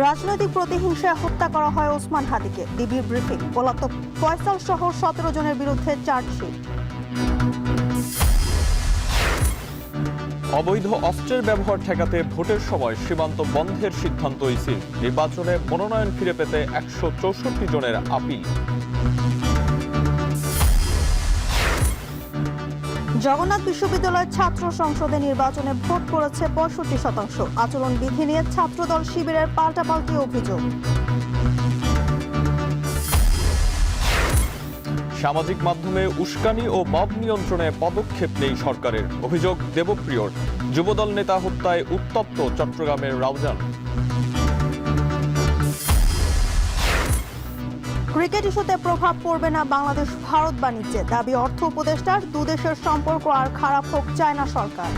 রাজনৈতিক প্রতিহিংসায় হত্যা করা হয় ওসমান হাদিকে। DB briefing. পলাতক ফয়সাল সহ 17 জনের বিরুদ্ধে চার্জশিট। অবৈধ অস্ত্রের ব্যবহার ঠেকাতে ভোটের সময় সীমান্ত বন্ধের সিদ্ধান্ত ইসির। নির্বাচনে মনোনয়ন ফিরে পেতে 164 জনের আপিল। জগন্নাথ বিশ্ববিদ্যালয়ের ছাত্র সংসদে নির্বাচনে ভোট পড়েছে 65%। আচরণ বিধি নিয়ে ছাত্রদল শিবিরের পাল্টাপাল্টি অভিযোগ। সামাজিক মাধ্যমে উস্কানি ও মব নিয়ন্ত্রণে পদক্ষেপ নেই সরকারের। অভিযোগ দেবপ্রিয়র। যুবদল নেতা হত্যায় উত্তপ্ত চট্টগ্রামের রাউজান। ক্রিকেট ইস্যুতে প্রভাব পড়বে না বাংলাদেশ ভারত বাণিজ্যে। দাবি অর্থ উপদেষ্টার। দুদেশের সম্পর্ক আর খারাপ হোক চায় না সরকার।